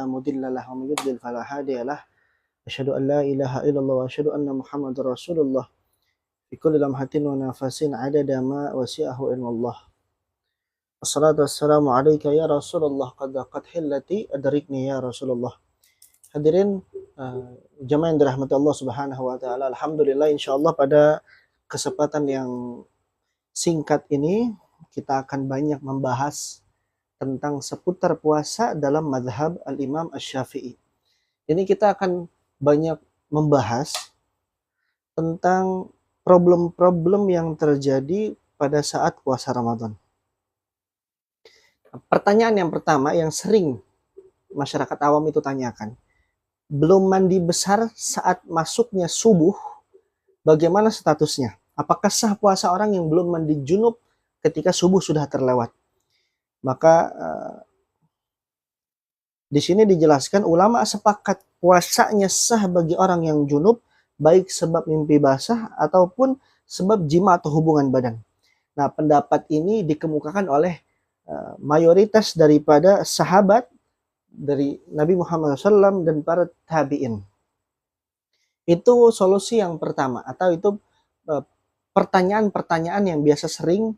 فلا مضل له ومن يضلل فلا هادي له أشهد أن لا إله إلا الله وأشهد أن محمد رسول الله في كل لمحة ونفس عدد ما وسعه علم الله الصلاة والسلام عليك يا رسول الله قد حلتي أدركني يا رسول الله. Hadirin jemaah yang dirahmati Allah Subhanahu wa taala, alhamdulillah insyaallah pada kesempatan yang singkat ini kita akan banyak membahas tentang seputar puasa dalam mazhab al-Imam Asy-Syafi'i. Ini kita akan banyak membahas tentang problem-problem yang terjadi pada saat puasa Ramadan. Pertanyaan yang pertama yang sering masyarakat awam itu tanyakan, belum mandi besar saat masuknya subuh, bagaimana statusnya? Apakah sah puasa orang yang belum mandi junub ketika subuh sudah terlewat? Maka di sini dijelaskan ulama sepakat puasanya sah bagi orang yang junub, baik sebab mimpi basah ataupun sebab jima atau hubungan badan. Nah, pendapat ini dikemukakan oleh mayoritas daripada sahabat dari Nabi Muhammad SAW dan para tabi'in. Itu solusi yang pertama, atau itu pertanyaan-pertanyaan yang biasa sering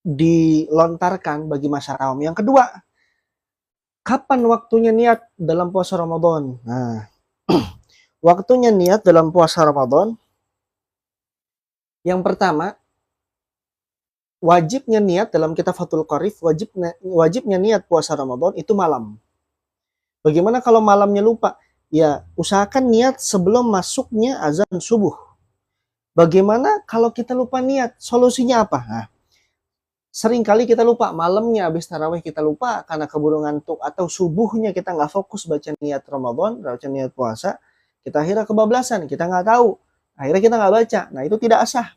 dilontarkan bagi masyarakat awam. Yang kedua, kapan waktunya niat dalam puasa Ramadan? Nah, waktunya niat dalam puasa Ramadan, yang pertama, wajibnya niat dalam kitab Fathul Qorif, wajibnya niat puasa Ramadan itu malam. Bagaimana kalau malamnya lupa? Ya, usahakan niat sebelum masuknya azan subuh. Bagaimana kalau kita lupa niat? Solusinya apa? Nah, seringkali kita lupa, malamnya habis tarawih kita lupa karena keburu ngantuk, atau subuhnya kita nggak fokus baca niat Ramadan, baca niat puasa, kita akhirnya kebablasan, kita nggak tahu, akhirnya kita nggak baca. Nah, itu tidak sah.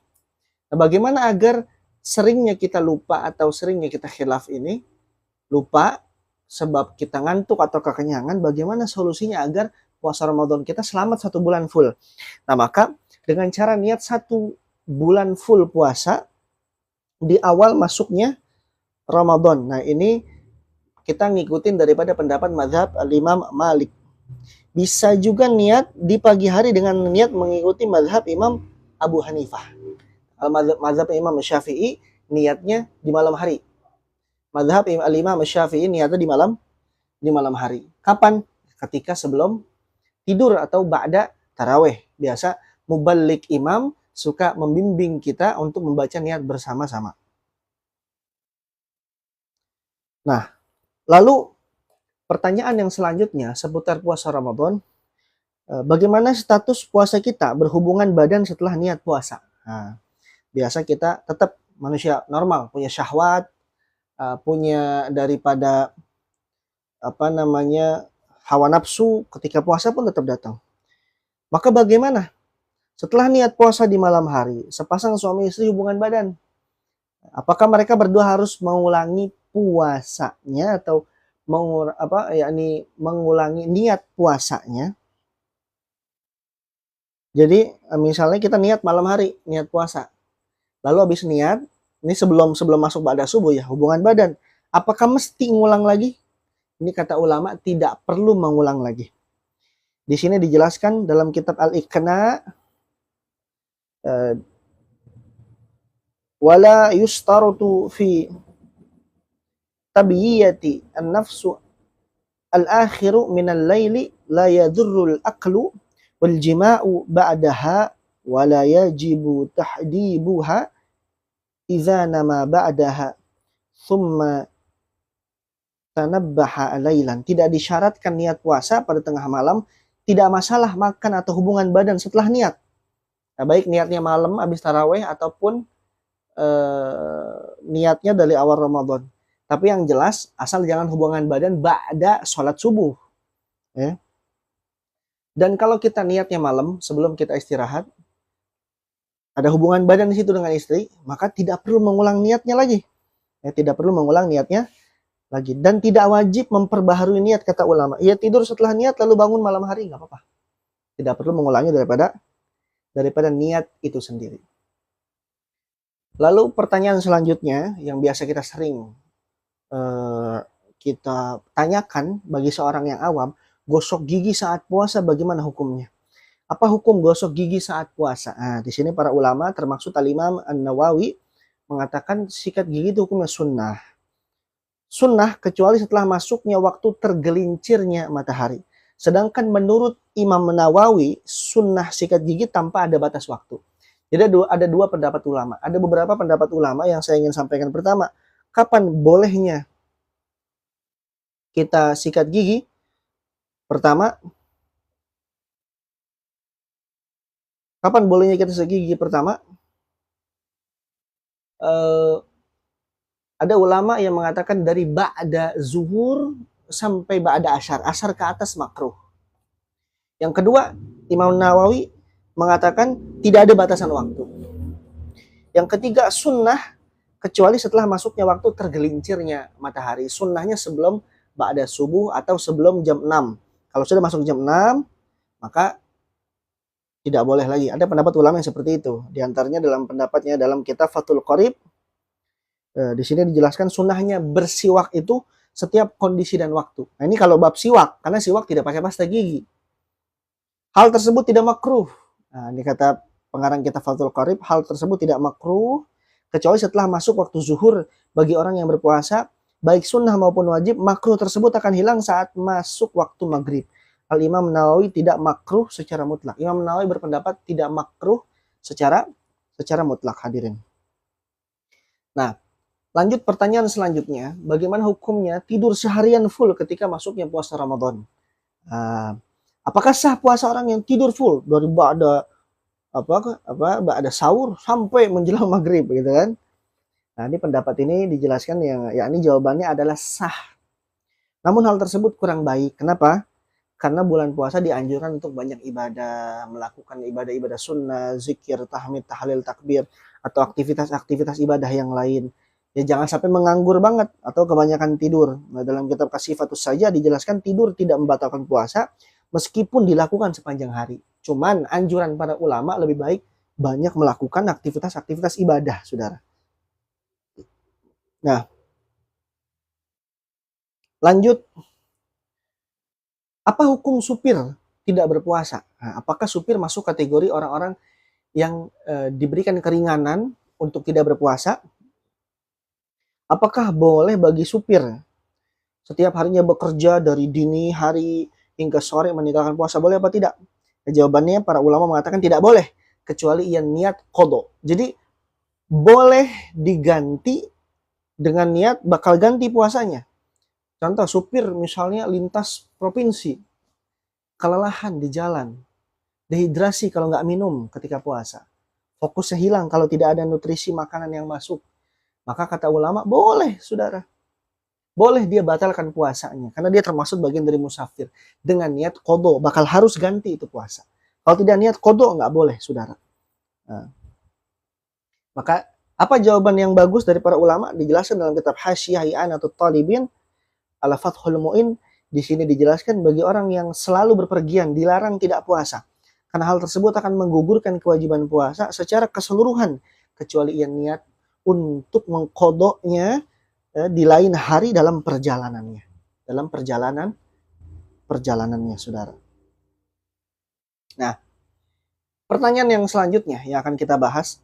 Nah, bagaimana agar seringnya kita lupa atau seringnya kita khilaf ini, lupa sebab kita ngantuk atau kekenyangan, bagaimana solusinya agar puasa Ramadan kita selamat 1 bulan full? Nah, maka dengan cara niat 1 bulan full puasa di awal masuknya Ramadan. Nah, ini kita ngikutin daripada pendapat mazhab al-Imam Malik. Bisa juga niat di pagi hari dengan niat mengikuti mazhab Imam Abu Hanifah. Mazhab Imam Syafi'i niatnya di malam hari. Mazhab Imam Syafi'i niatnya di malam hari. Kapan? Ketika sebelum tidur atau ba'da tarawih. Biasa muballigh imam suka membimbing kita untuk membaca niat bersama-sama. Nah, lalu pertanyaan yang selanjutnya seputar puasa Ramadan, bagaimana status puasa kita berhubungan badan setelah niat puasa? Nah, biasa kita tetap manusia normal, punya syahwat, punya daripada hawa nafsu, ketika puasa pun tetap datang. Maka bagaimana setelah niat puasa di malam hari, sepasang suami istri hubungan badan, apakah mereka berdua harus mengulangi puasanya atau mengulangi niat puasanya? Jadi misalnya kita niat malam hari, niat puasa. Lalu habis niat, ini sebelum masuk ba'da subuh ya, hubungan badan. Apakah mesti ngulang lagi? Ini kata ulama tidak perlu mengulang lagi. Di sini dijelaskan dalam kitab Al-Iqna, wala yustarutu fi tabiyati an-nafsu al-akhiru minal laili la yadurrul aqlu wal jima'u ba'daha wala yajibu tahdibuha idza nama ba'daha thumma tanabbaha lailan. Tidak disyaratkan niat puasa pada tengah malam, tidak masalah makan atau hubungan badan setelah niat. Nah, baik niatnya malam habis tarawih ataupun niatnya dari awal Ramadan. Tapi yang jelas asal jangan hubungan badan ba'da sholat subuh. Ya. Dan kalau kita niatnya malam sebelum kita istirahat, ada hubungan badan di situ dengan istri, maka tidak perlu mengulang niatnya lagi. Ya, tidak perlu mengulang niatnya lagi. Dan tidak wajib memperbaharui niat, kata ulama. Ia tidur setelah niat lalu bangun malam hari, nggak apa-apa. Tidak perlu mengulangi daripada niat itu sendiri. Lalu pertanyaan selanjutnya yang biasa kita sering kita tanyakan bagi seorang yang awam, gosok gigi saat puasa bagaimana hukumnya? Apa hukum gosok gigi saat puasa? Nah, di sini para ulama termasuk Al-Imam An-Nawawi mengatakan sikat gigi itu hukumnya sunnah. Sunnah kecuali setelah masuknya waktu tergelincirnya matahari. Sedangkan menurut Imam Nawawi, sunnah sikat gigi tanpa ada batas waktu. Jadi ada dua pendapat ulama. Ada beberapa pendapat ulama yang saya ingin sampaikan. Pertama, kapan bolehnya kita sikat gigi? Pertama, kapan bolehnya kita sikat gigi? Pertama, ada ulama yang mengatakan dari ba'da zuhur sampai ba'da asyar. Asyar ke atas makruh. Yang kedua, Imam Nawawi mengatakan tidak ada batasan waktu. Yang ketiga, sunnah kecuali setelah masuknya waktu tergelincirnya matahari. Sunnahnya sebelum ba'da subuh atau sebelum jam 6. Kalau sudah masuk jam 6, maka tidak boleh lagi. Ada pendapat ulama yang seperti itu. Di antaranya dalam pendapatnya dalam kitab Fathul Qorib, di sini dijelaskan sunnahnya bersiwak itu setiap kondisi dan waktu. Nah ini kalau bab siwak, karena siwak tidak pakai pasta gigi. Hal tersebut tidak makruh. Nah ini kata pengarang kitab Fathul Qorib, hal tersebut tidak makruh kecuali setelah masuk waktu zuhur bagi orang yang berpuasa, baik sunnah maupun wajib. Makruh tersebut akan hilang saat masuk waktu maghrib. Al-Imam Nawawi tidak makruh secara mutlak. Imam Nawawi berpendapat tidak makruh secara mutlak, hadirin. Nah, lanjut pertanyaan selanjutnya, bagaimana hukumnya tidur seharian full ketika masuknya puasa Ramadan? Apakah sah puasa orang yang tidur full dari ba'da sahur sampai menjelang maghrib gitu kan? Nah, ini pendapat ini dijelaskan yakni jawabannya adalah sah. Namun hal tersebut kurang baik. Kenapa? Karena bulan puasa dianjurkan untuk banyak ibadah, melakukan ibadah-ibadah sunnah, zikir, tahmid, tahlil, takbir, atau aktivitas-aktivitas ibadah yang lain. Ya jangan sampai menganggur banget atau kebanyakan tidur. Nah, dalam kitab Kasifatus saja dijelaskan tidur tidak membatalkan puasa meskipun dilakukan sepanjang hari. Cuman anjuran para ulama lebih baik banyak melakukan aktivitas-aktivitas ibadah, saudara. Nah, lanjut. Apa hukum supir tidak berpuasa? Nah, apakah supir masuk kategori orang-orang yang diberikan keringanan untuk tidak berpuasa? Apakah boleh bagi supir setiap harinya bekerja dari dini hari hingga sore meninggalkan puasa? Boleh apa tidak? Jawabannya para ulama mengatakan tidak boleh kecuali ia niat qadha. Jadi boleh diganti dengan niat bakal ganti puasanya. Contoh supir misalnya lintas provinsi, kelelahan di jalan, dehidrasi kalau nggak minum ketika puasa, fokusnya hilang kalau tidak ada nutrisi makanan yang masuk. Maka kata ulama, boleh saudara. Boleh dia batalkan puasanya. Karena dia termasuk bagian dari musafir. Dengan niat qadha, bakal harus ganti itu puasa. Kalau tidak niat qadha, nggak boleh saudara. Nah, maka apa jawaban yang bagus dari para ulama? Dijelaskan dalam kitab Hasyiah I'anatul Talibin ala Fathul Mu'in. Di sini dijelaskan bagi orang yang selalu berpergian, dilarang tidak puasa. Karena hal tersebut akan menggugurkan kewajiban puasa secara keseluruhan. Kecuali ia niat untuk mengkodoknya di lain hari dalam perjalanannya. Dalam perjalanannya, saudara. Nah, pertanyaan yang selanjutnya yang akan kita bahas.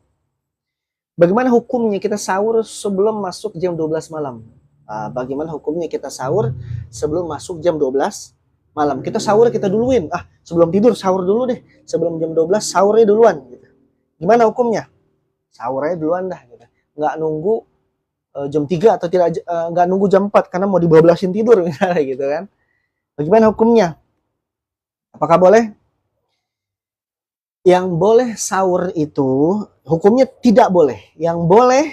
Bagaimana hukumnya kita sahur sebelum masuk jam 12 malam? Bagaimana hukumnya kita sahur sebelum masuk jam 12 malam? Kita sahur kita duluin. Sebelum tidur sahur dulu deh. Sebelum jam 12 sahurnya duluan. Gitu. Gimana hukumnya? Sahurnya duluan dah. Gitu. Nggak nunggu jam 3 atau tidak nggak nunggu jam 4 karena mau dibablasin tidur misalnya gitu kan. Bagaimana hukumnya? Apakah boleh? Yang boleh sahur itu hukumnya tidak boleh. Yang boleh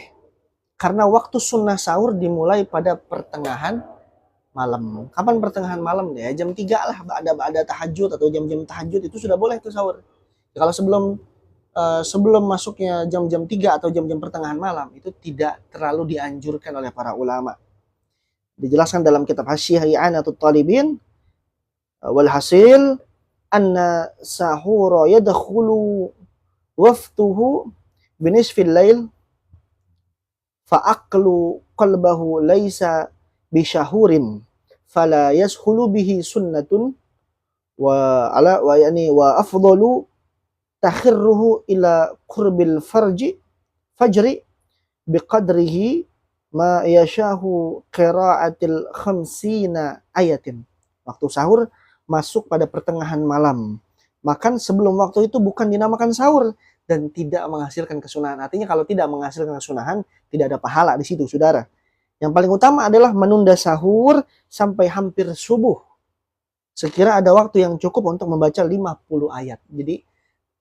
karena waktu sunnah sahur dimulai pada pertengahan malam. Kapan pertengahan malam? Ya jam 3 lah, ada tahajud atau jam-jam tahajud itu sudah boleh itu sahur. Kalau sebelum masuknya jam-jam 3 atau jam-jam pertengahan malam itu tidak terlalu dianjurkan oleh para ulama. Dijelaskan dalam kitab Hasyiah I'anatul Talibin, walhasil anna sahura yadkhulu waftuhu binisfil lail fa aqlu qalbahu laisa bisyahurin fala yashulu bihi sunnatun wa afdalu takhirruhu ila qurbil fajri biqadrihi ma yashahu qiraatil khamsina ayatin. Waktu sahur masuk pada pertengahan malam. Makan sebelum waktu itu bukan dinamakan sahur dan tidak menghasilkan kesunahan. Artinya kalau tidak menghasilkan kesunahan, tidak ada pahala di situ, saudara. Yang paling utama adalah menunda sahur sampai hampir subuh. Sekira ada waktu yang cukup untuk membaca 50 ayat. Jadi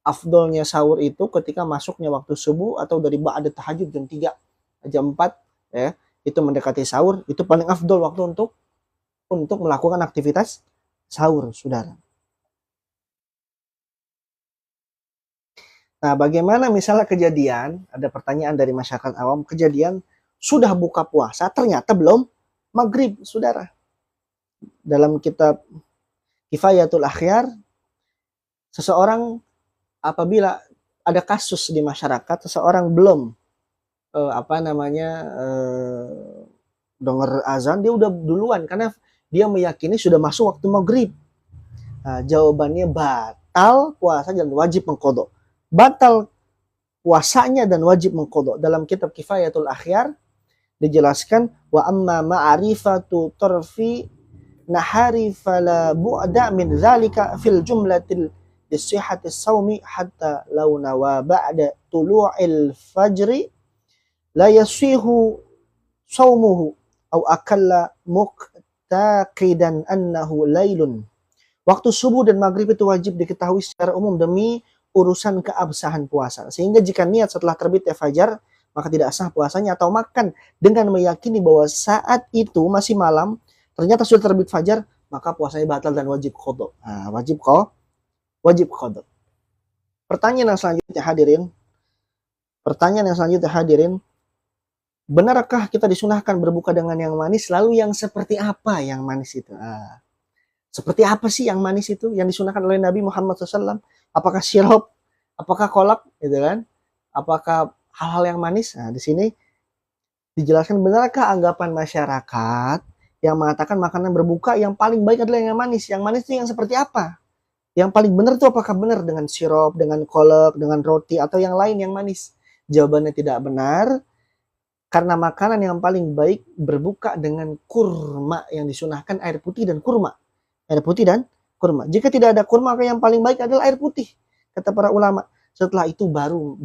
afdolnya sahur itu ketika masuknya waktu subuh atau dari ba'da tahajud jam 3, jam 4 ya, itu mendekati sahur, itu paling afdol waktu untuk melakukan aktivitas sahur, saudara. Nah, bagaimana misalnya kejadian, ada pertanyaan dari masyarakat awam, kejadian sudah buka puasa, ternyata belum maghrib, saudara. Dalam kitab Kifayatul Akhyar, seseorang apabila ada kasus di masyarakat, seseorang belum dengar azan, dia udah duluan karena dia meyakini sudah masuk waktu maghrib. Nah, jawabannya batal puasa dan wajib mengqadha. Batal puasanya dan wajib mengqadha. Dalam kitab Kifayatul Akhyar dijelaskan wa amma ma'rifatu tarfi nahari fala bu'da min dzalika fil jumlatil lisihhatis shaumi hatta law nawa ba'da tulu'il fajri la yasihu shaumuhu aw akalla muqtaqidan annahu lailun. Waktu subuh dan maghrib itu wajib diketahui secara umum demi urusan keabsahan puasa. Sehingga jika niat setelah terbitnya fajar, maka tidak sah puasanya, atau makan dengan meyakini bahwa saat itu masih malam, ternyata sudah terbit fajar, maka puasanya batal dan wajib qadha. Nah, wajib qadha. Pertanyaan yang selanjutnya hadirin, benarkah kita disunahkan berbuka dengan yang manis? Lalu yang seperti apa yang manis itu? Seperti apa sih yang manis itu yang disunahkan oleh Nabi Muhammad SAW? Apakah sirup? Apakah kolak? Gitu kan? Apakah hal-hal yang manis? Nah, di sini dijelaskan, benarkah anggapan masyarakat yang mengatakan makanan berbuka yang paling baik adalah yang manis? Yang manis itu yang seperti apa? Yang paling benar itu apakah benar dengan sirup, dengan kolak, dengan roti, atau yang lain yang manis? Jawabannya tidak benar. Karena makanan yang paling baik berbuka dengan kurma, yang disunahkan air putih dan kurma. Air putih dan kurma. Jika tidak ada kurma, maka yang paling baik adalah air putih, kata para ulama. Setelah itu baru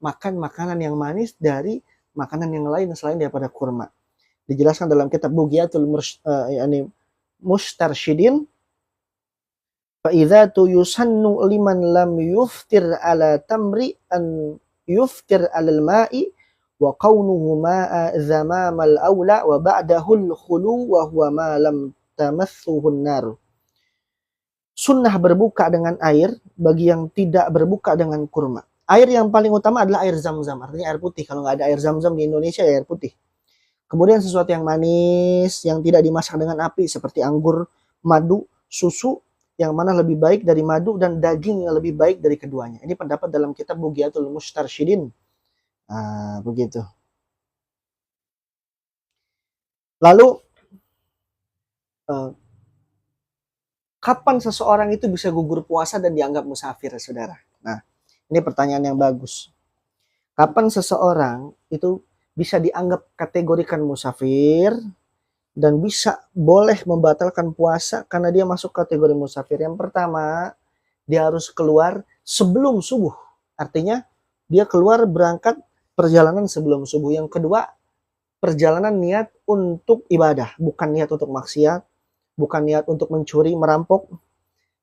makan makanan yang manis dari makanan yang lain selain daripada kurma. Dijelaskan dalam kitab Bughyatul Mustarsyidin, fa idza yusannu liman lam yuftir ala tamri an yuftir alal ma'i wa kaunuhu ma'a zamamal aula wa ba'dahul khulu wa huwa ma lam tamassuhun nar. Sunnah berbuka dengan air bagi yang tidak berbuka dengan kurma. Air yang paling utama adalah air zam-zam, artinya air putih. Kalau nggak ada air zam-zam di Indonesia, ya air putih. Kemudian sesuatu yang manis, yang tidak dimasak dengan api, seperti anggur, madu, susu, yang mana lebih baik dari madu, dan daging yang lebih baik dari keduanya. Ini pendapat dalam kitab Bughyatul Mustarsyidin. Begitu. Lalu, kapan seseorang itu bisa gugur puasa dan dianggap musafir, saudara? Nah, ini pertanyaan yang bagus. Kapan seseorang itu bisa dianggap kategorikan musafir dan bisa boleh membatalkan puasa karena dia masuk kategori musafir? Yang pertama, dia harus keluar sebelum subuh. Artinya, dia keluar berangkat perjalanan sebelum subuh. Yang kedua, perjalanan niat untuk ibadah, bukan niat untuk maksiat, bukan niat untuk mencuri, merampok.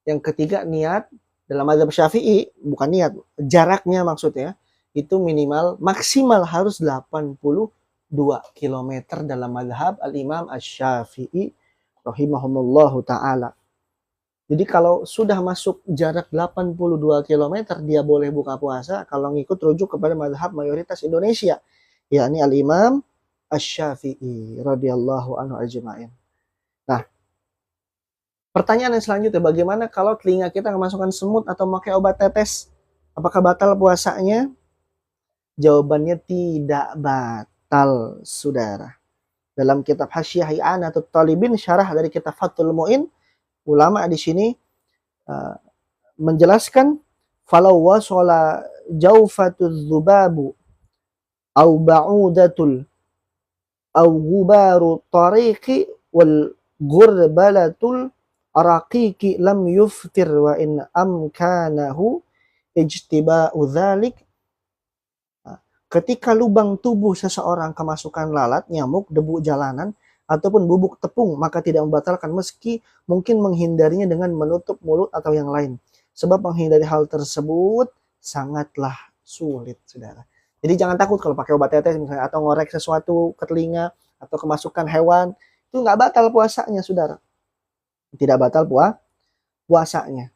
Yang ketiga, niat dalam mazhab Syafi'i, bukan niat, jaraknya maksudnya, itu maksimal harus 82 km dalam mazhab Al-Imam Asy-Syafi'i rahimahumullahu ta'ala. Jadi kalau sudah masuk jarak 82 km, dia boleh buka puasa kalau ngikut rujuk kepada mazhab mayoritas Indonesia, yakni Al-Imam Asy-Syafi'i radhiyallahu anhu ajma'in. Nah, pertanyaan yang selanjutnya, bagaimana kalau telinga kita kemasukan semut atau pakai obat tetes? Apakah batal puasanya? Jawabannya tidak batal, saudara. Dalam kitab Hasyiah I'anatul Talibin, syarah dari kitab Fathul Mu'in, ulama di sini menjelaskan falau wasala jaufatuz zubabu au ba'udatul au gubaru tariqi wal gurbalatul araqiqi lam yuftir wa in amkanahu ijtiba'u dzalik. Ketika lubang tubuh seseorang kemasukan lalat, nyamuk, debu jalanan, ataupun bubuk tepung, maka tidak membatalkan meski mungkin menghindarinya dengan menutup mulut atau yang lain. Sebab menghindari hal tersebut sangatlah sulit, saudara. Jadi jangan takut kalau pakai obat tetes misalnya, atau ngorek sesuatu ke telinga, atau kemasukan hewan, itu nggak batal puasanya, saudara. Tidak batal puasanya.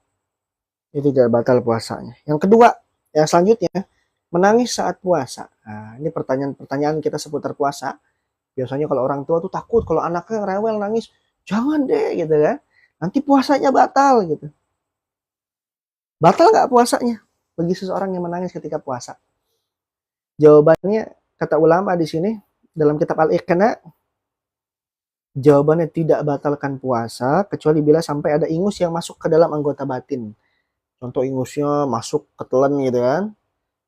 Itu tidak batal puasanya. Yang kedua, yang selanjutnya, menangis saat puasa. Nah, ini pertanyaan-pertanyaan kita seputar puasa. Biasanya kalau orang tua tuh takut kalau anaknya rewel nangis, jangan deh gitu kan. Nanti puasanya batal gitu. Batal nggak puasanya bagi seseorang yang menangis ketika puasa? Jawabannya kata ulama di sini dalam kitab Al-Iqna, jawabannya tidak batalkan puasa kecuali bila sampai ada ingus yang masuk ke dalam anggota batin. Contoh ingusnya masuk ke telan gitu kan.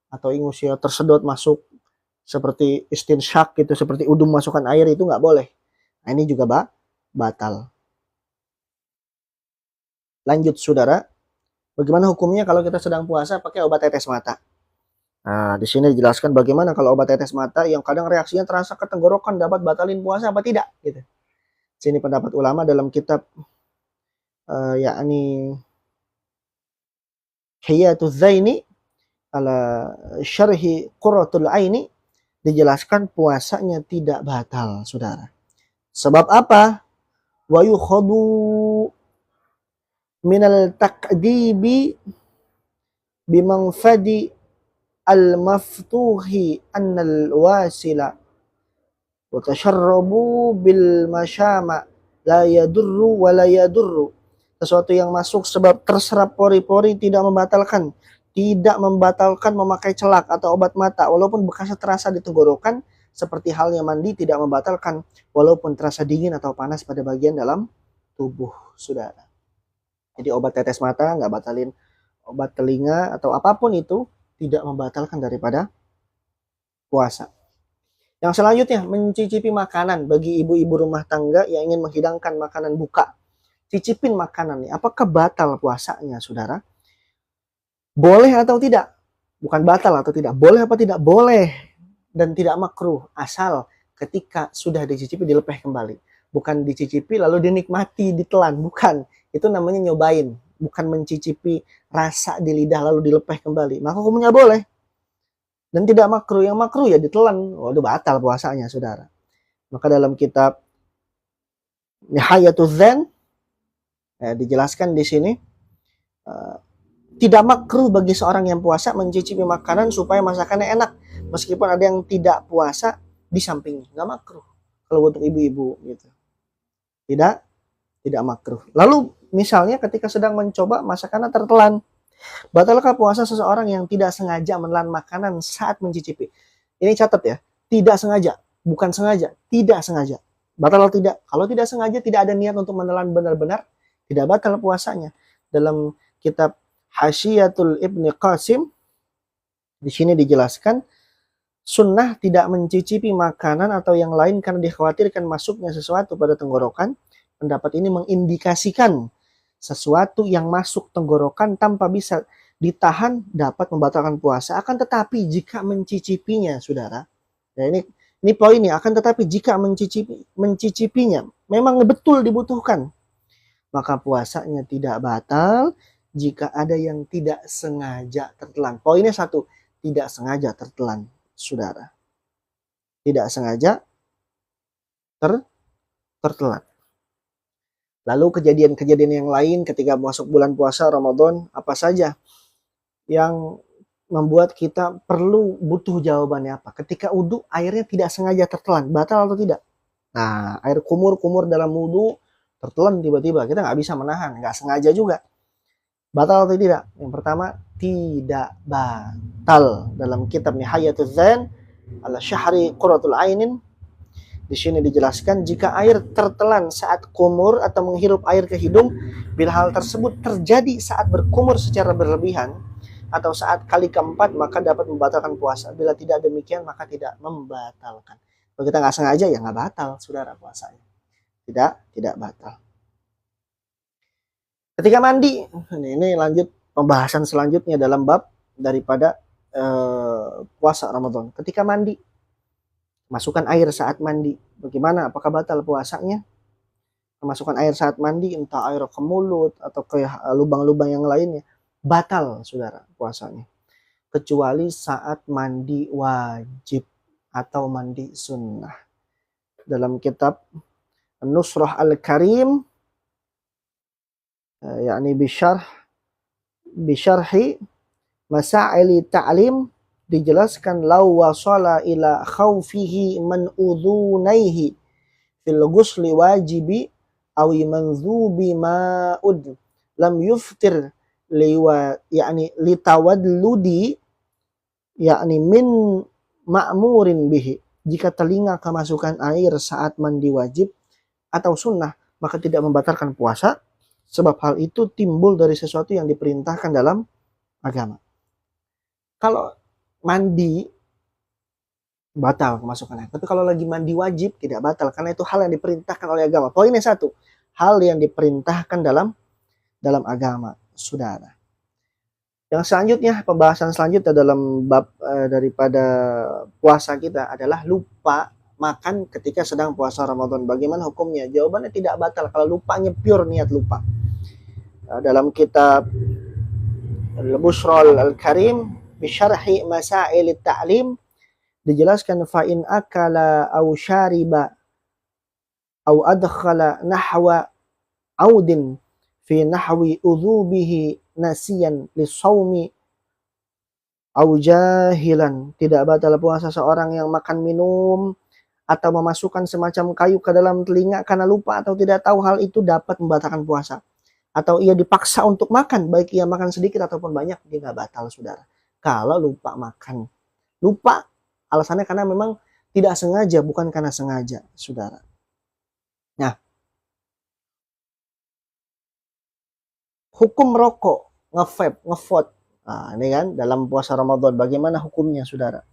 Atau ingusnya tersedot masuk seperti istinsyak gitu, seperti udum masukkan air, itu nggak boleh. Nah, ini juga batal. Lanjut, saudara. Bagaimana hukumnya kalau kita sedang puasa pakai obat tetes mata? Nah, di sini dijelaskan bagaimana kalau obat tetes mata yang kadang reaksinya terasa ke tenggorokan dapat batalin puasa apa tidak gitu. Sini pendapat ulama dalam kitab yakni Hiyatuz Zaini ala syarhi Qurratul Aini, dijelaskan puasanya tidak batal, saudara. Sebab apa? Wa yukhadu minal taqdibi bimangfadi al-maftuhi annal wasila wa tasharrabu bil masyama la yadurru wa la yadurru. Sesuatu yang masuk sebab terserap pori-pori tidak membatalkan memakai celak atau obat mata walaupun bekasnya terasa di tenggorokan, seperti halnya mandi tidak membatalkan walaupun terasa dingin atau panas pada bagian dalam tubuh, saudara. Jadi obat tetes mata nggak batalin, obat telinga atau apapun itu tidak membatalkan daripada puasa. Yang selanjutnya, mencicipi makanan bagi ibu-ibu rumah tangga yang ingin menghidangkan makanan buka. Cicipin makanan nih, apakah batal puasanya, saudara? Boleh atau tidak? Bukan batal atau tidak. Boleh apa tidak? Boleh. Dan tidak makruh. Asal ketika sudah dicicipi dilepeh kembali. Bukan dicicipi lalu dinikmati, ditelan. Bukan. Itu namanya nyobain. Bukan mencicipi rasa di lidah lalu dilepeh kembali. Maka hukumnya boleh. Dan tidak makruh. Yang makruh ya ditelan. Waduh, batal puasanya, saudara. Maka dalam kitab Nihayatuz Zain dijelaskan di sini, tidak makruh bagi seorang yang puasa mencicipi makanan supaya masakannya enak. Meskipun ada yang tidak puasa di sampingnya. Nggak makruh. Kalau untuk ibu-ibu gitu. Tidak makruh. Lalu misalnya ketika sedang mencoba masakannya tertelan. Batalkah puasa seseorang yang tidak sengaja menelan makanan saat mencicipi? Ini catat ya. Tidak sengaja. Bukan sengaja. Tidak sengaja. Batal atau tidak? Kalau tidak sengaja tidak ada niat untuk menelan benar-benar, tidak batal puasanya. Dalam kitab Hasyiatul Ibni Qasim di sini dijelaskan sunnah tidak mencicipi makanan atau yang lain karena dikhawatirkan masuknya sesuatu pada tenggorokan. Pendapat ini mengindikasikan sesuatu yang masuk tenggorokan tanpa bisa ditahan dapat membatalkan puasa. Akan tetapi jika mencicipinya, saudara, ya ini poinnya. Akan tetapi jika mencicipinya memang betul dibutuhkan, maka puasanya tidak batal jika ada yang tidak sengaja tertelan. Poinnya satu, tidak sengaja tertelan, saudara. Tidak sengaja tertelan. Lalu kejadian-kejadian yang lain ketika masuk bulan puasa Ramadan, apa saja yang membuat kita butuh jawabannya apa? Ketika wudu airnya tidak sengaja tertelan, batal atau tidak? Nah, air kumur dalam wudu tertelan tiba-tiba, kita nggak bisa menahan, nggak sengaja juga. Batal atau tidak? Yang pertama, tidak batal. Dalam kitab Nihayatuz Zain ala syahri Qurratul Ainin Di sini dijelaskan jika air tertelan saat kumur atau menghirup air ke hidung, bila hal tersebut terjadi saat berkumur secara berlebihan atau saat kali keempat, maka dapat membatalkan puasa. Bila tidak demikian, maka tidak membatalkan. Kalau kita nggak sengaja, ya nggak batal, saudara, puasanya. Tidak batal. Ketika mandi, ini lanjut pembahasan selanjutnya dalam bab daripada puasa Ramadan. Ketika mandi, masukkan air saat mandi. Bagaimana? Apakah batal puasanya? Masukkan air saat mandi, entah air ke mulut atau ke lubang-lubang yang lainnya, batal, saudara, puasanya. Kecuali saat mandi wajib atau mandi sunnah. Dalam kitab Nusrah Al-Karim, yakni bisyarhi Masaili Ta'lim, dijelaskan law wasala ila khawfihi man udhunaihi fil ghusli wajibi awi manzubi ma'ud lam yuftir liwa yakni litawadludi yakni min ma'murin bihi. Jika telinga kemasukan air saat mandi wajib atau sunnah, maka tidak membatalkan puasa, sebab hal itu timbul dari sesuatu yang diperintahkan dalam agama. Kalau mandi batal kemasukan air, tapi kalau lagi mandi wajib tidak batal, karena itu hal yang diperintahkan oleh agama. Poinnya satu, hal yang diperintahkan dalam agama, saudara. Yang selanjutnya, pembahasan selanjutnya dalam bab daripada puasa kita adalah lupa makan ketika sedang puasa Ramadan. Bagaimana hukumnya? Jawabannya tidak batal kalau lupanya pure niat lupa. Dalam kitab Al-Bushrul Al-Karim bisyarhi Masail Ta'lim, dijelaskan fa in akala aw syariba aw adkhala nahwa audin fi nahwi udhubihi nasiyan lisawmi aw jahilan, tidak batal puasa seorang yang makan minum atau memasukkan semacam kayu ke dalam telinga karena lupa atau tidak tahu hal itu dapat membatalkan puasa. Atau ia dipaksa untuk makan, baik ia makan sedikit ataupun banyak, dia nggak batal, saudara. Kalau lupa makan. Lupa alasannya karena memang tidak sengaja, bukan karena sengaja, saudara. Nah, hukum rokok, nge-vape, nge-vote. Nah, ini kan dalam puasa Ramadan, bagaimana hukumnya, saudara?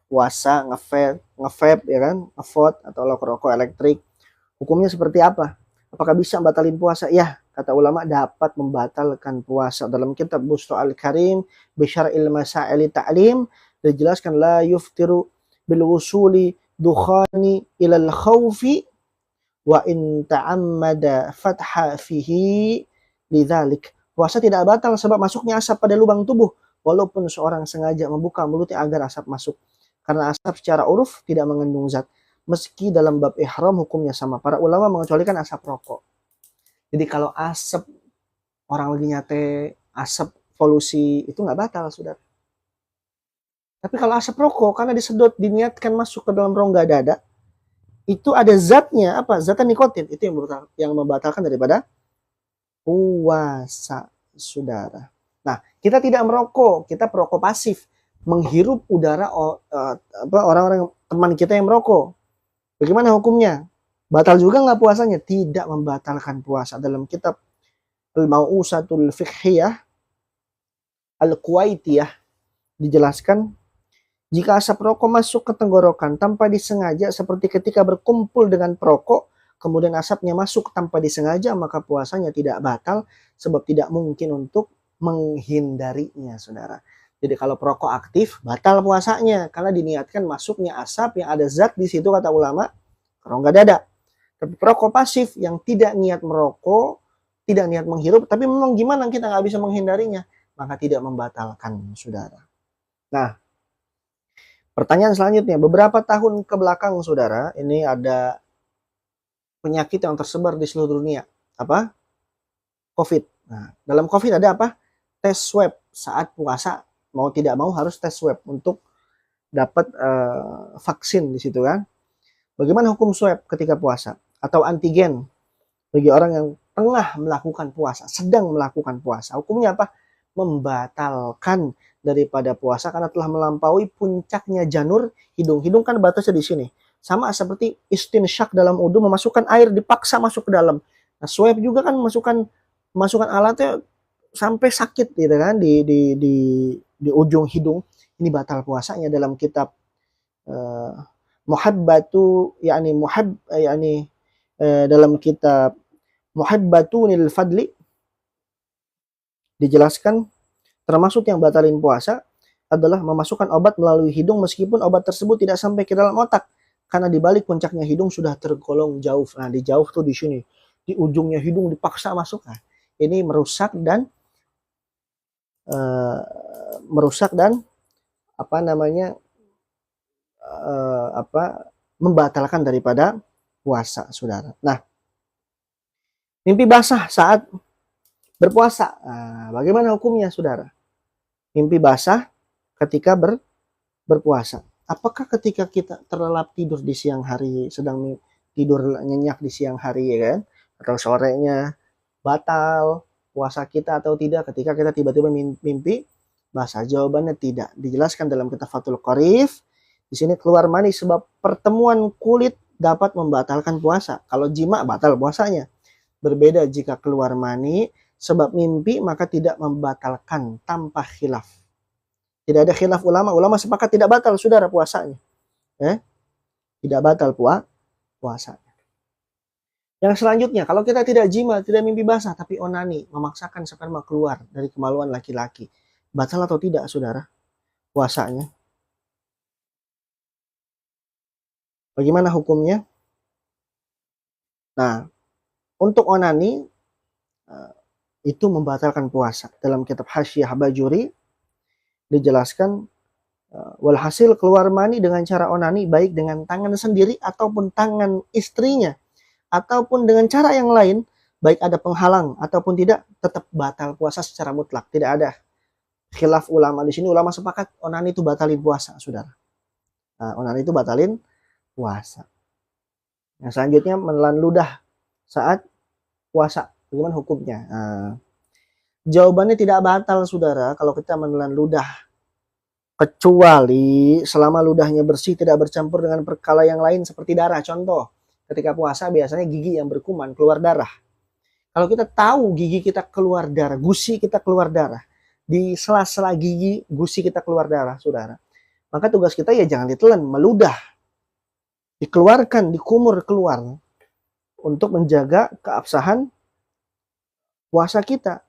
Puasa, nge-vape, ya kan? Nge-vote atau rokok elektrik. Hukumnya seperti apa? Apakah bisa batalin puasa? Ya, kata ulama dapat membatalkan puasa. Dalam kitab Bushrul Al-Karim bisyar'il Masaili Ta'lim dijelaskan la yuftiru bil wusuli dukhani ilal khawfi wa in ta'ammada fatha fihi lidzalik. Puasa tidak batal sebab masuknya asap pada lubang tubuh walaupun seorang sengaja membuka mulutnya agar asap masuk. Karena asap secara uruf tidak mengandung zat. Meski dalam bab ihram hukumnya sama. Para ulama mengecualikan asap rokok. Jadi kalau asap orang lagi nyate, asap polusi, itu nggak batal, saudara. Tapi kalau asap rokok, karena disedot, diniatkan masuk ke dalam rongga dada, itu ada zatnya, apa? Zatnya nikotin. Itu yang membatalkan daripada puasa, saudara. Nah, kita tidak merokok, kita perokok pasif. Menghirup udara orang-orang teman kita yang merokok. Bagaimana hukumnya? Batal juga nggak puasanya? Tidak membatalkan puasa. Dalam kitab Al-Mau'usatul Fiqhiyah Al-Kuwaitiyah dijelaskan, jika asap rokok masuk ke tenggorokan tanpa disengaja seperti ketika berkumpul dengan perokok, kemudian asapnya masuk tanpa disengaja, maka puasanya tidak batal sebab tidak mungkin untuk menghindarinya, saudara. Jadi kalau perokok aktif, batal puasanya karena diniatkan masuknya asap yang ada zat di situ, kata ulama, rongga dada. Tapi perokok pasif yang tidak niat merokok, tidak niat menghirup, tapi memang gimana kita nggak bisa menghindarinya, maka tidak membatalkan, saudara. Nah, pertanyaan selanjutnya, beberapa tahun ke belakang, saudara, ini ada penyakit yang tersebar di seluruh dunia. Apa? COVID. Nah, dalam COVID ada apa? Tes swab saat puasa. Mau tidak mau harus tes swab untuk dapat vaksin di situ kan. Bagaimana hukum swab ketika puasa? Atau antigen bagi orang yang tengah melakukan puasa, sedang melakukan puasa. Hukumnya apa? Membatalkan daripada puasa karena telah melampaui puncaknya janur hidung. Hidung kan batasnya di sini. sama seperti istinsyak dalam wudu, memasukkan air dipaksa masuk ke dalam. Nah, swab juga kan masukkan alatnya sampai sakit gitu kan di ujung hidung. Ini batal puasanya. Dalam kitab muhabbatu dalam kitab muhabbatunil fadli dijelaskan termasuk yang batalin puasa adalah memasukkan obat melalui hidung meskipun obat tersebut tidak sampai ke dalam otak, karena di balik puncaknya hidung sudah tergolong jauh. Nah, di jauh tuh di sini, di ujungnya hidung dipaksa masuk. Nah, ini merusak dan membatalkan daripada puasa, saudara. Nah, mimpi basah saat berpuasa. Nah, bagaimana hukumnya, saudara? Mimpi basah ketika berpuasa. Apakah ketika kita terlelap tidur di siang hari, sedang tidur nyenyak di siang hari, ya kan? Atau sorenya batal puasa kita atau tidak ketika kita tiba-tiba mimpi basah? Jawabannya tidak. Dijelaskan dalam kitab Fathul Qorif. Di sini keluar mani sebab pertemuan kulit dapat membatalkan puasa. Kalau jima batal puasanya. Berbeda jika keluar mani sebab mimpi, maka tidak membatalkan tanpa khilaf. Tidak ada khilaf ulama. Ulama sepakat tidak batal, saudara, puasanya. Tidak batal puasanya. Yang selanjutnya, kalau kita tidak jima, tidak mimpi basah, tapi onani, memaksakan sperma keluar dari kemaluan laki-laki. Batal atau tidak, saudara, puasanya? Bagaimana hukumnya? Nah, untuk onani, itu membatalkan puasa. Dalam kitab Hasyiah Bajuri dijelaskan, walhasil keluar mani dengan cara onani baik dengan tangan sendiri ataupun tangan istrinya ataupun dengan cara yang lain, baik ada penghalang ataupun tidak, tetap batal puasa secara mutlak. Tidak ada khilaf ulama di sini. Ulama sepakat onani itu batalin puasa, saudara. Onani itu batalin puasa. Yang selanjutnya, menelan ludah saat puasa. Bagaimana hukumnya? Jawabannya tidak batal, saudara, kalau kita menelan ludah, kecuali selama ludahnya bersih, tidak bercampur dengan perkara yang lain seperti darah. Contoh, ketika puasa biasanya gigi yang berkuman keluar darah. Kalau kita tahu gigi kita keluar darah, gusi kita keluar darah, di sela-sela gigi gusi kita keluar darah, saudara, maka tugas kita ya jangan ditelan, meludah, dikeluarkan, dikumur keluar untuk menjaga keabsahan puasa kita.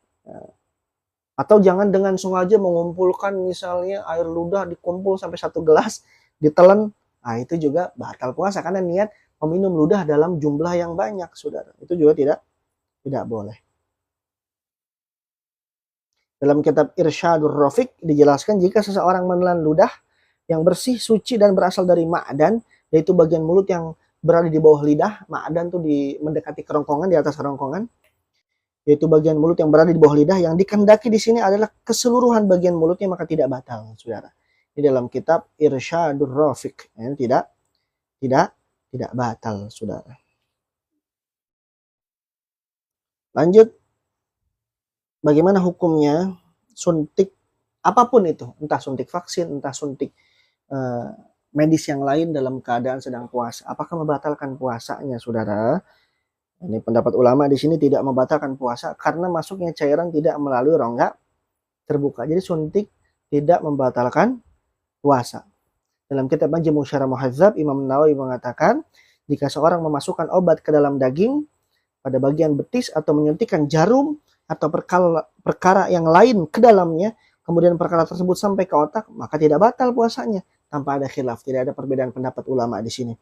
Atau jangan dengan sengaja mengumpulkan misalnya air ludah dikumpul sampai 1 gelas, ditelan. Nah, itu juga batal puasa karena niat meminum ludah dalam jumlah yang banyak, saudara. Itu juga tidak boleh. Dalam kitab Irsyadur Rafiq dijelaskan jika seseorang menelan ludah yang bersih, suci dan berasal dari ma'dan, yaitu bagian mulut yang berada di bawah lidah. Ma'dan itu mendekati kerongkongan, di atas kerongkongan, yaitu bagian mulut yang berada di bawah lidah. Yang dikehendaki di sini adalah keseluruhan bagian mulutnya, maka tidak batal, saudara. Ini dalam kitab Irsyadur Rafiq. Tidak batal, saudara. Lanjut, bagaimana hukumnya suntik apapun itu, entah suntik vaksin, entah suntik medis yang lain dalam keadaan sedang puasa. Apakah membatalkan puasanya, saudara? Ini pendapat ulama di sini tidak membatalkan puasa karena masuknya cairan tidak melalui rongga terbuka. Jadi suntik tidak membatalkan puasa. Dalam kitab Majmu' Syarah Muhadzab, Imam Nawawi mengatakan, jika seorang memasukkan obat ke dalam daging pada bagian betis atau menyuntikkan jarum atau perkara yang lain ke dalamnya, kemudian perkara tersebut sampai ke otak, maka tidak batal puasanya. Tanpa ada khilaf, tidak ada perbedaan pendapat ulama di sini.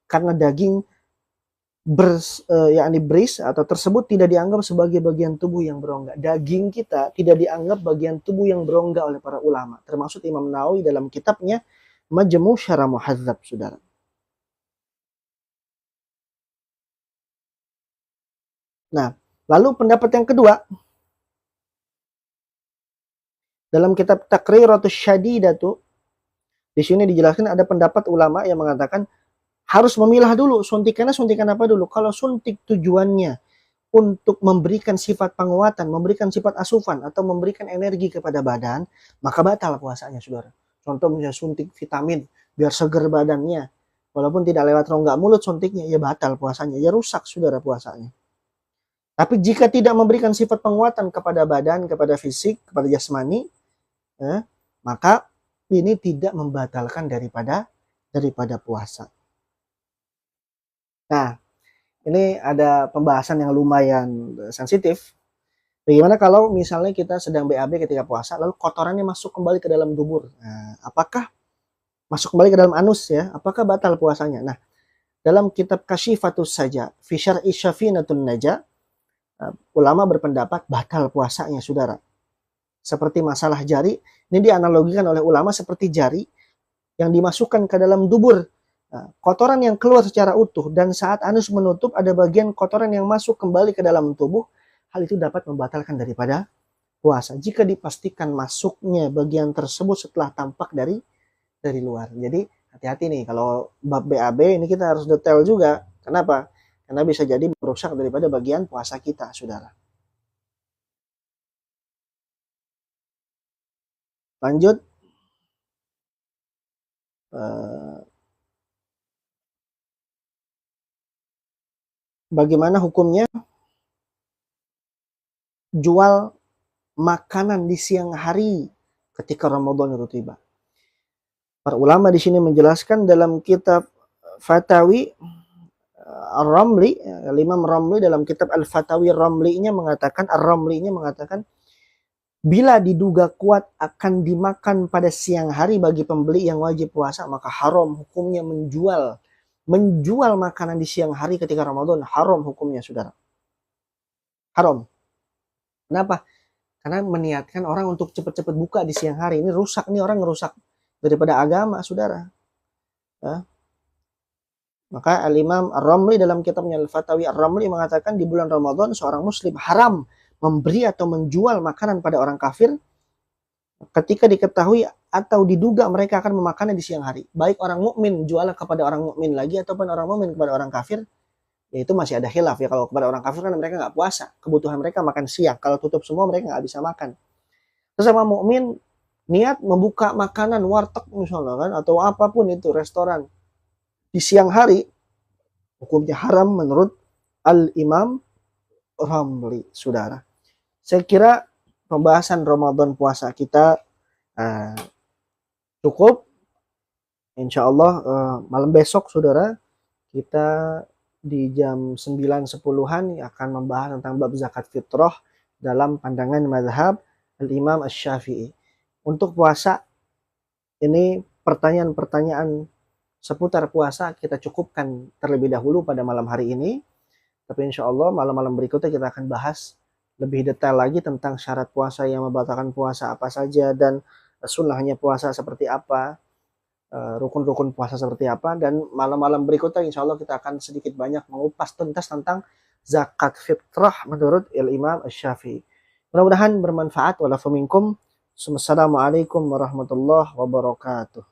Karena daging bris atau tersebut tidak dianggap sebagai bagian tubuh yang berongga. Daging kita tidak dianggap bagian tubuh yang berongga oleh para ulama, termasuk Imam Nawawi dalam kitabnya Majmu' Syarah Muhadzab, saudara. Nah, lalu pendapat yang kedua, dalam kitab Taqriratus Syadidatu, di sini dijelaskan ada pendapat ulama yang mengatakan harus memilah dulu suntikannya, suntikan apa dulu. Kalau suntik tujuannya untuk memberikan sifat penguatan, memberikan sifat asupan, atau memberikan energi kepada badan, maka batal puasanya, saudara. Contoh misalnya suntik vitamin biar seger badannya, walaupun tidak lewat rongga mulut suntiknya, ya batal puasanya, ya rusak saudara puasanya. Tapi jika tidak memberikan sifat penguatan kepada badan, kepada fisik, kepada jasmani, maka ini tidak membatalkan daripada puasa. Nah, ini ada pembahasan yang lumayan sensitif. Bagaimana kalau misalnya kita sedang BAB ketika puasa, lalu kotorannya masuk kembali ke dalam dubur? Nah, apakah masuk kembali ke dalam anus ya? Apakah batal puasanya? Nah, dalam kitab Kasyifatus Saja, fi syar'i Syafinatun Naja, ulama berpendapat batal puasanya, saudara. Seperti masalah jari, ini dianalogikan oleh ulama seperti jari yang dimasukkan ke dalam dubur. Nah, kotoran yang keluar secara utuh dan saat anus menutup ada bagian kotoran yang masuk kembali ke dalam tubuh, hal itu dapat membatalkan daripada puasa jika dipastikan masuknya bagian tersebut setelah tampak dari luar. Jadi hati-hati nih kalau bab BAB ini kita harus detail juga. Kenapa? Karena bisa jadi merusak daripada bagian puasa kita, saudara. Lanjut. Bagaimana hukumnya jual makanan di siang hari ketika Ramadan itu tiba? Para ulama di sini menjelaskan dalam kitab Fatawi Ar-Ramli, Imam Ramli dalam kitab Al-Fatawi Ramli-nya mengatakan, Ar-Ramli-nya mengatakan, bila diduga kuat akan dimakan pada siang hari bagi pembeli yang wajib puasa, maka haram hukumnya menjual makanan di siang hari ketika Ramadan. Haram hukumnya, saudara. Haram. Kenapa? Karena meniatkan orang untuk cepat-cepat buka di siang hari. Ini rusak, ini orang ngerusak daripada agama, saudara. Ya. Maka Al-Imam Ar-Ramli dalam kitabnya Al-Fatawi Ar-Ramli mengatakan di bulan Ramadan seorang muslim haram memberi atau menjual makanan pada orang kafir ketika diketahui atau diduga mereka akan memakannya di siang hari. Baik orang mukmin jual kepada orang mukmin lagi ataupun orang mukmin kepada orang kafir, yaitu masih ada khilaf ya. Kalau kepada orang kafir kan mereka nggak puasa, kebutuhan mereka makan siang. Kalau tutup semua mereka nggak bisa makan. Sesama mukmin niat membuka makanan warteg misalnya kan atau apapun itu restoran di siang hari, hukumnya haram menurut Al-Imam Ramli, saudara. Saya kira pembahasan Ramadan puasa kita cukup. Insya Allah malam besok, saudara, kita di jam 9.10-an akan membahas tentang bab zakat fitrah dalam pandangan mazhab Al-Imam Asy-Syafi'i. Untuk puasa, ini pertanyaan-pertanyaan seputar puasa kita cukupkan terlebih dahulu pada malam hari ini. Tapi insya Allah malam-malam berikutnya kita akan bahas lebih detail lagi tentang syarat puasa yang membatalkan puasa apa saja dan sunnahnya puasa seperti apa, rukun-rukun puasa seperti apa. Dan malam-malam berikutnya insya Allah kita akan sedikit banyak mengupas tuntas tentang zakat fitrah menurut Imam Asy-Syafi'i. Mudah-mudahan bermanfaat. Walafu minkum. Assalamualaikum warahmatullahi wabarakatuh.